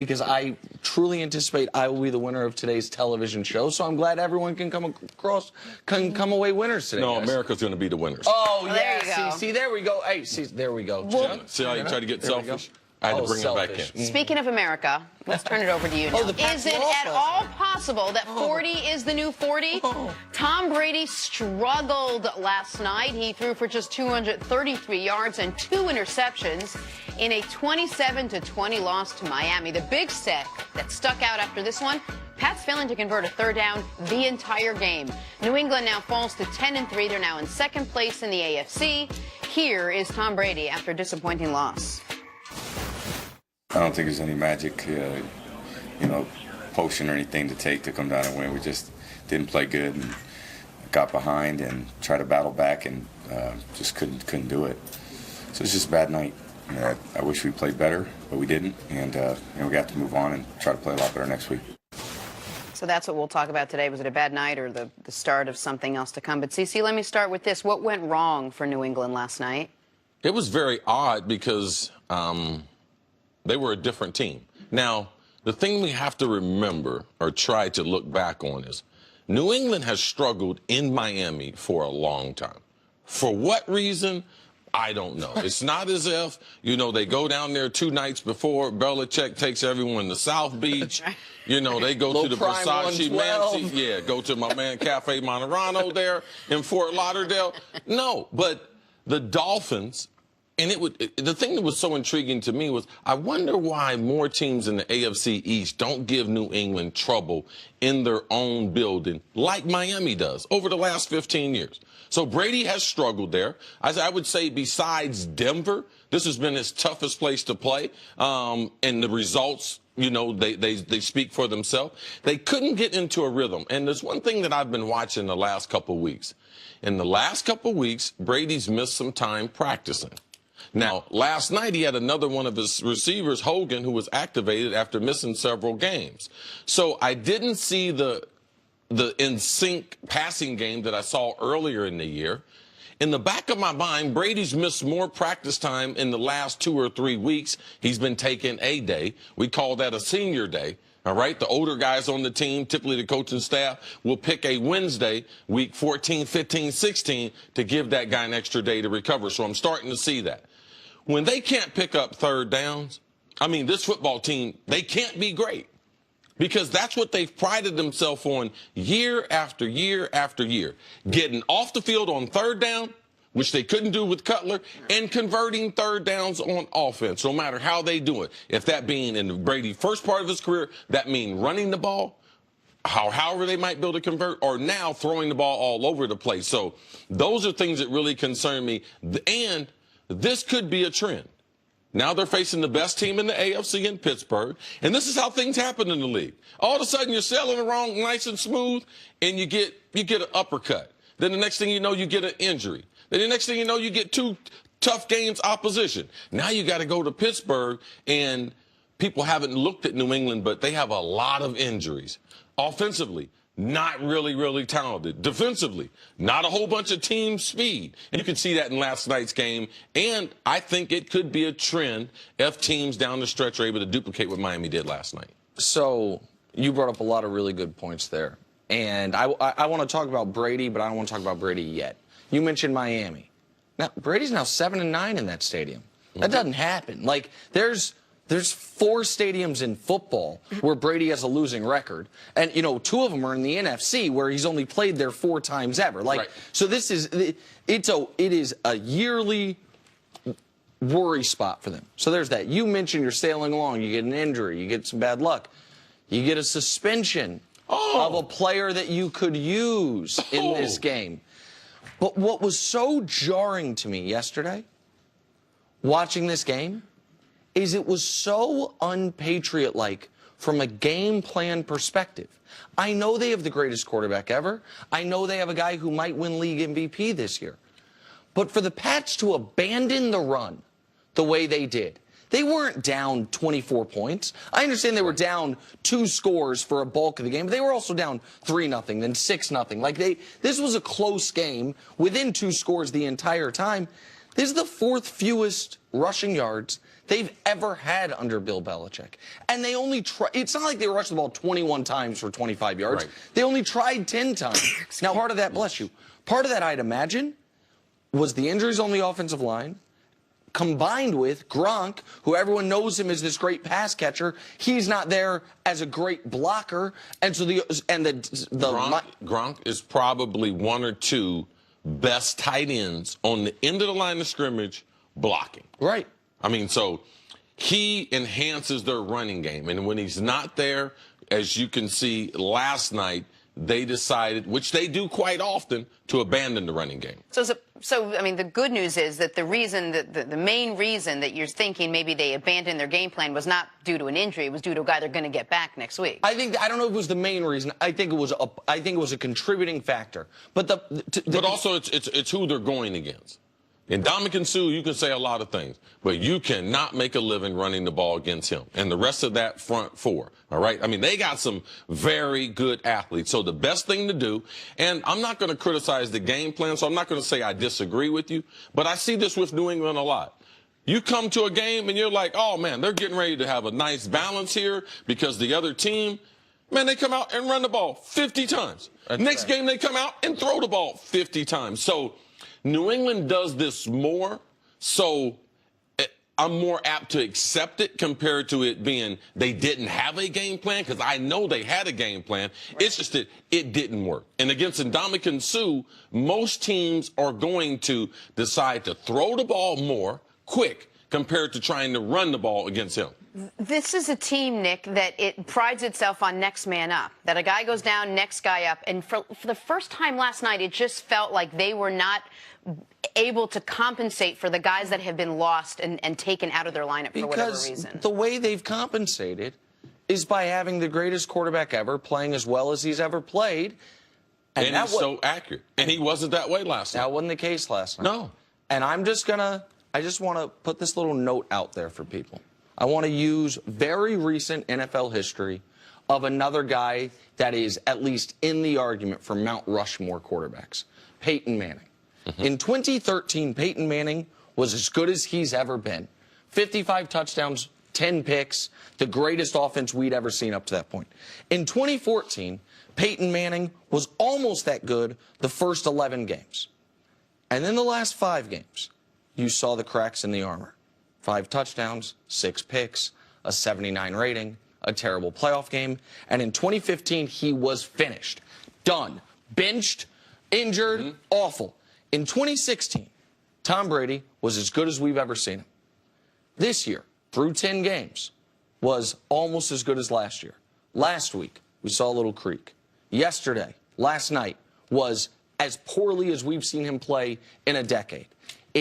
because I truly anticipate I will be the winner of today's television show. So I'm glad everyone can come away winners today. No, guys. America's going to be the winners. Oh, well, yeah. There you go. See, there we go. Hey, see, there we go. Well, See how you try to get There we selfish? go. I had to bring selfish. him back in. Speaking of America, let's turn it over to you now. Is it at all possible that 40 is the new 40? Tom Brady struggled last night. He threw for just 233 yards and 2 interceptions in a 27-20 loss to Miami. The big set that stuck out after this one, Pat's failing to convert a third down the entire game. New England now falls to 10-3. They're now in second place in the AFC. Here is Tom Brady after a disappointing loss. I don't think there's any magic, potion or anything to take to come down and win. We just didn't play good and got behind and tried to battle back and just couldn't do it. So it's just a bad night. I wish we played better, but we didn't, and we got to move on and try to play a lot better next week. So that's what we'll talk about today. Was it a bad night or the start of something else to come? But, CeCe, let me start with this. What went wrong for New England last night? It was very odd because they were a different team. Now, the thing we have to remember or try to look back on is New England has struggled in Miami for a long time. For what reason? I don't know. It's not as if, they go down there 2 nights before Belichick takes everyone to South Beach. They go to the Versace Mansion. Yeah, go to my man Cafe Monterano there in Fort Lauderdale. No, but the Dolphins, and the thing that was so intriguing to me was I wonder why more teams in the AFC East don't give New England trouble in their own building like Miami does over the last 15 years. So Brady has struggled there. I would say besides Denver, this has been his toughest place to play. And the results, they speak for themselves. They couldn't get into a rhythm. And there's one thing that I've been watching the last couple of weeks. In the last couple of weeks, Brady's missed some time practicing. Now, last night he had another one of his receivers, Hogan, who was activated after missing several games. So I didn't see the in-sync passing game that I saw earlier in the year. In the back of my mind, Brady's missed more practice time in the last 2 or 3 weeks. He's been taking a day. We call that a senior day. All right, the older guys on the team, typically the coaching staff, will pick a Wednesday, week 14, 15, 16, to give that guy an extra day to recover. So I'm starting to see that. When they can't pick up third downs, this football team, they can't be great. Because that's what they've prided themselves on year after year after year. Getting off the field on third down, which they couldn't do with Cutler, and converting third downs on offense, no matter how they do it. If that being in Brady's first part of his career, that means running the ball, however they might be able to convert, or now throwing the ball all over the place. So those are things that really concern me. And this could be a trend. Now they're facing the best team in the AFC in Pittsburgh, and this is how things happen in the league. All of a sudden, you're sailing along nice and smooth, and you get an uppercut. Then the next thing you know, you get an injury. Then the next thing you know, you get 2 tough games opposition. Now you got to go to Pittsburgh, and people haven't looked at New England, but they have a lot of injuries. Offensively, not really talented. Defensively, not a whole bunch of team speed. And you can see that in last night's game. And I think it could be a trend if teams down the stretch are able to duplicate what Miami did last night. So you brought up a lot of really good points there. And I want to talk about Brady, but I don't want to talk about Brady yet. You mentioned Miami. Now, Brady's now 7-9 in that stadium. That doesn't happen. Like, there's 4 stadiums in football where Brady has a losing record. And, 2 of them are in the NFC where he's only played there 4 times ever. So this is, it is a yearly worry spot for them. So there's that. You mentioned you're sailing along. You get an injury. You get some bad luck. You get a suspension of a player that you could use in this game. But what was so jarring to me yesterday, watching this game, is it was so unpatriot-like from a game plan perspective. I know they have the greatest quarterback ever. I know they have a guy who might win league MVP this year. But for the Pats to abandon the run the way they did, they weren't down 24 points. I understand they were down 2 scores for a bulk of the game, but they were also down 3-0, then 6-0. This was a close game within 2 scores the entire time. This is the 4th fewest rushing yards they've ever had under Bill Belichick. And they only it's not like they rushed the ball 21 times for 25 yards. Right. They only tried 10 times. Now, part of that, bless you, part of that, I'd imagine, was the injuries on the offensive line, combined with Gronk, who everyone knows him as this great pass catcher. He's not there as a great blocker. And so Gronk is probably one or two best tight ends on the end of the line of scrimmage blocking. Right. I mean, so he enhances their running game. And when he's not there, as you can see last night, they decided, which they do quite often, to abandon the running game. So I mean, the good news is that the main reason that you're thinking maybe they abandoned their game plan was not due to an injury. It was due to a guy they're going to get back next week. I don't know if it was the main reason. I think it was a contributing factor. But but also it's who they're going against. And Ndamukong Suh, you can say a lot of things, but you cannot make a living running the ball against him. And the rest of that front four, all right? I mean, they got some very good athletes. So the best thing to do, and I'm not going to criticize the game plan, so I'm not going to say I disagree with you, but I see this with New England a lot. You come to a game and you're like, oh, man, they're getting ready to have a nice balance here because the other team, man, they come out and run the ball 50 times. Next game, they come out and throw the ball 50 times. So New England does this more, so I'm more apt to accept it compared to it being they didn't have a game plan, because I know they had a game plan. Right. It's just that it didn't work. And against Ndamukong Suh, most teams are going to decide to throw the ball more quick compared to trying to run the ball against him. This is a team, Nick, that it prides itself on next man up, that a guy goes down, next guy up. And for the first time last night, it just felt like they were not able to compensate for the guys that have been lost and taken out of their lineup for whatever reason. Because the way they've compensated is by having the greatest quarterback ever playing as well as he's ever played. And he's so accurate. And he wasn't that way last night. That wasn't the case last night. No. And I just want to put this little note out there for people. I want to use very recent NFL history of another guy that is at least in the argument for Mount Rushmore quarterbacks, Peyton Manning. In 2013, Peyton Manning was as good as he's ever been. 55 touchdowns, 10 picks, the greatest offense we'd ever seen up to that point. In 2014, Peyton Manning was almost that good the first 11 games. And then the last 5 games, you saw the cracks in the armor. 5 touchdowns, 6 picks, a 79 rating, a terrible playoff game. And in 2015, he was finished. Done. Benched, injured, awful. In 2016, Tom Brady was as good as we've ever seen him. This year, through 10 games, was almost as good as last year. Last week, we saw a little creak. Yesterday, last night, was as poorly as we've seen him play in a decade.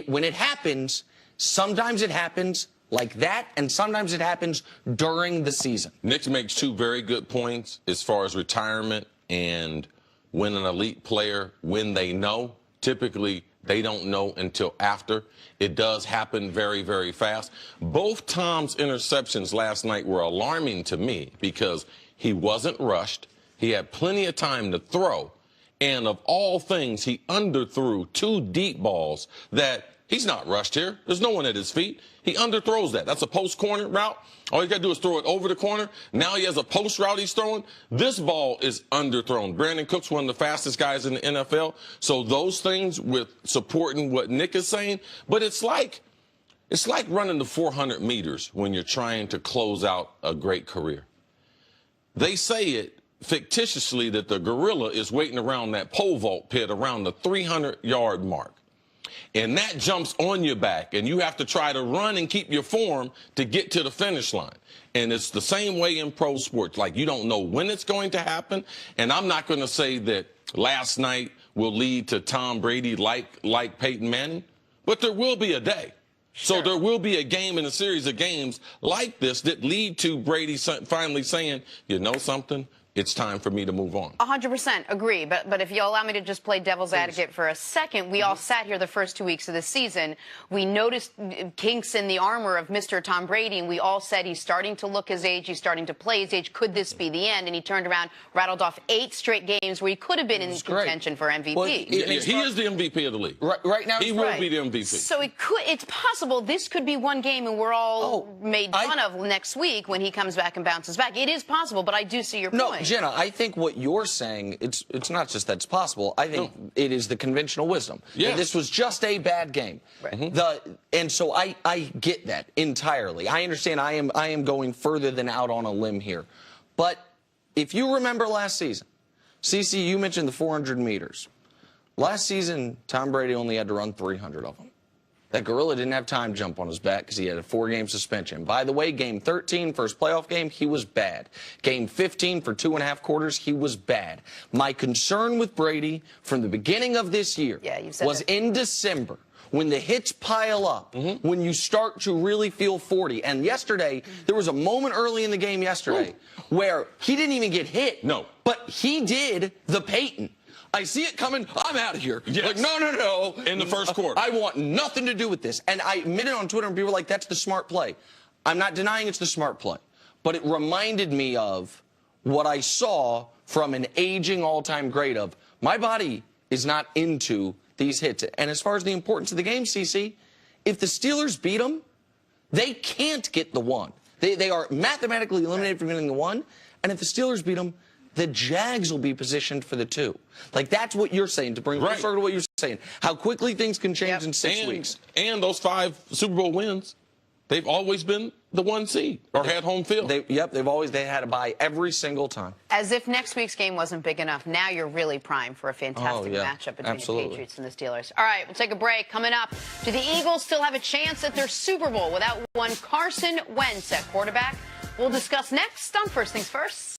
When it happens, sometimes it happens like that, and sometimes it happens during the season. Nick makes 2 very good points as far as retirement and when an elite player, when they know. Typically, they don't know until after. It does happen very, very fast. Both Tom's interceptions last night were alarming to me because he wasn't rushed. He had plenty of time to throw. And of all things, he underthrew 2 deep balls that he's not rushed here. There's no one at his feet. He underthrows that. That's a post corner route. All you got to do is throw it over the corner. Now he has a post route he's throwing. This ball is underthrown. Brandon Cook's one of the fastest guys in the NFL. So those things with supporting what Nick is saying. But it's like running the 400 meters when you're trying to close out a great career. They say it fictitiously that the gorilla is waiting around that pole vault pit around the 300-yard mark. And that jumps on your back, and you have to try to run and keep your form to get to the finish line. And it's the same way in pro sports. Like, you don't know when it's going to happen. And I'm not going to say that last night will lead to Tom Brady like Peyton Manning, but there will be a day. Sure. So there will be a game in a series of games like this that lead to Brady finally saying, you know something, it's time for me to move on. 100% agree. But if you'll allow me to just play devil's advocate for a second, we all sat here the first 2 weeks of the season. We noticed kinks in the armor of Mr. Tom Brady, and we all said he's starting to look his age. He's starting to play his age. Could this be the end? And he turned around, rattled off 8 straight games where he could have been in contention for MVP. Well, he is the MVP of the league. Right now, he will be the MVP. So it's possible this could be one game and we're all made fun of next week when he comes back and bounces back. It is possible, but I do see your point. No, Jenna, I think what you're saying, it's not just that it's possible. I think it is the conventional wisdom. Yes. This was just a bad game. Right. And so I get that entirely. I understand I am going further than out on a limb here. But if you remember last season, CC, you mentioned the 400 meters. Last season, Tom Brady only had to run 300 of them. That gorilla didn't have time jump on his back because he had a 4-game suspension. By the way, game 13, first playoff game, he was bad. Game 15 for 2.5 quarters, he was bad. My concern with Brady from the beginning of this year was in December, when the hits pile up, when you start to really feel 40. And yesterday, there was a moment early in the game yesterday where he didn't even get hit. No. But he did the Peyton. I see it coming. I'm out of here. Yes. Like, no. In the first quarter. I want nothing to do with this. And I admitted on Twitter, and people were like, that's the smart play. I'm not denying it's the smart play. But it reminded me of what I saw from an aging all-time great of, my body is not into these hits. And as far as the importance of the game, CC, if the Steelers beat them, they can't get the 1. They are mathematically eliminated from getting the 1. And if the Steelers beat them, the Jags will be positioned for the 2. Like, that's what you're saying, to bring closer to what you're saying. How quickly things can change in 6 weeks. And those 5 Super Bowl wins, they've always been the 1 seed or had home field. They had to buy every single time. As if next week's game wasn't big enough, now you're really primed for a fantastic matchup between the Patriots and the Steelers. All right, we'll take a break. Coming up, do the Eagles still have a chance at their Super Bowl without one Carson Wentz at quarterback? We'll discuss next on First Things First.